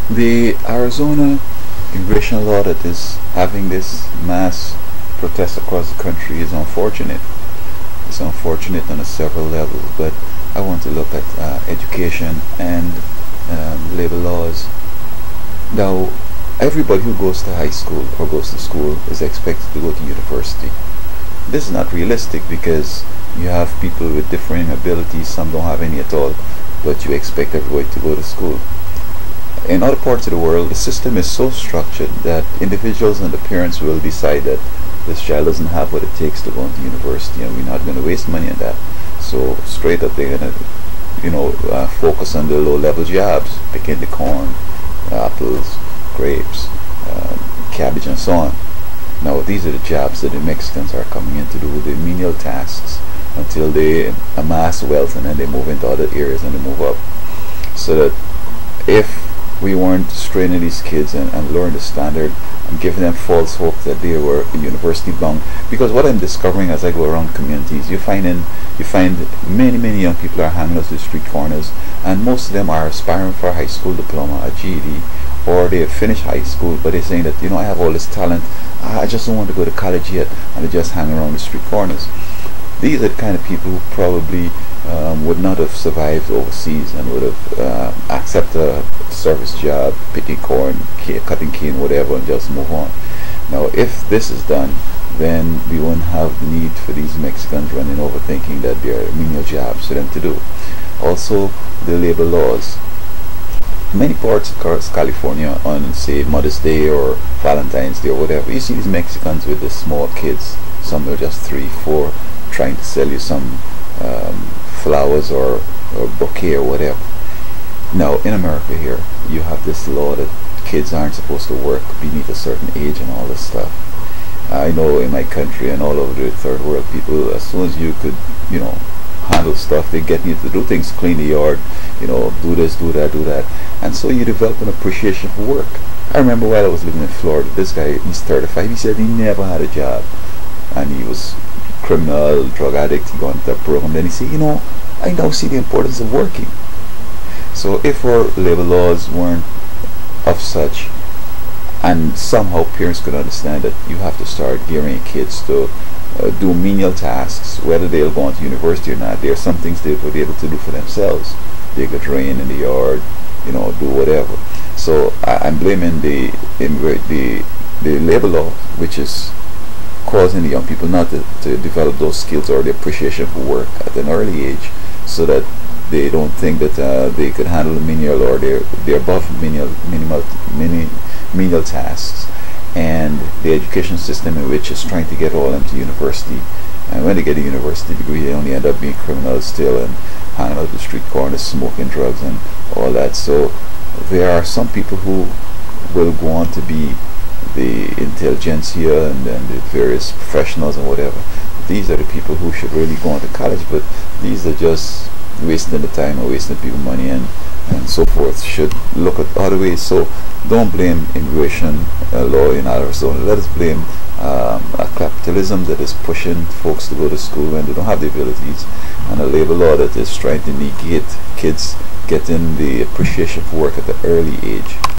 The Arizona immigration law that is having this mass protest across the country is unfortunate. It's unfortunate on several levels, but I want to look at education and labor laws. Now, everybody who goes to high school or goes to school is expected to go to university. This is not realistic because you have people with differing abilities, some don't have any at all, but you expect everybody to go to school. In other parts of the world, the system is so structured that individuals and the parents will decide that this child doesn't have what it takes to go into university, and we're not going to waste money on that. So straight up, they're going to, focus on the low-level jobs, picking the corn, apples, grapes, cabbage, and so on. Now, these are the jobs that the Mexicans are coming in to do, the menial tasks, until they amass wealth, and then they move into other areas and they move up. So that if we weren't training these kids and lowering the standard and giving them false hope that they were university bound, because what I'm discovering as I go around communities, you find many young people are hanging out the street corners, and most of them are aspiring for a high school diploma, a GED, or they have finished high school, but they're saying that, I have all this talent, I just don't want to go to college yet, and they just hang around the street corners. These are the kind of people who probably would not have survived overseas and would have accepted a service job, picking corn, cutting cane, whatever, and just move on. Now, if this is done, then we won't have the need for these Mexicans running over thinking that there are menial jobs for them to do. Also, the labor laws. Many parts of California, on say Mother's Day or Valentine's Day or whatever, you see these Mexicans with the small kids, some are just 3, 4, trying to sell you some flowers or bouquet or whatever. Now, in America here, you have this law that kids aren't supposed to work beneath a certain age and all this stuff. I know in my country and all over the third world, people, as soon as you could, handle stuff, they get you to do things, clean the yard, do this, do that, do that. And so you develop an appreciation for work. I remember while I was living in Florida, this guy, he's 35, he said he never had a job. And he was criminal, drug addict, he got into that program. Then he said, I now see the importance of working. So if our labor laws weren't of such, and somehow parents could understand that you have to start gearing kids to do menial tasks, whether they'll go on to university or not, there are some things they will be able to do for themselves. They could rain in the yard, do whatever. So I'm blaming the labor law, which is causing the young people not to develop those skills or the appreciation for work at an early age, so that they don't think that they could handle the menial, or they're above menial tasks. And the education system in which is trying to get all them to university, and when they get a university degree, they only end up being criminals still and hanging out the street corners, smoking drugs and all that. So there are some people who will go on to be the intelligentsia and then the various professionals and whatever. These are the people who should really go on to college, but these are just wasting the time and wasting people money and so forth. Should look at other ways. So don't blame immigration law in Arizona. Let us blame a capitalism that is pushing folks to go to school when they don't have the abilities, and a labor law that is trying to negate kids getting the appreciation for work at the early age.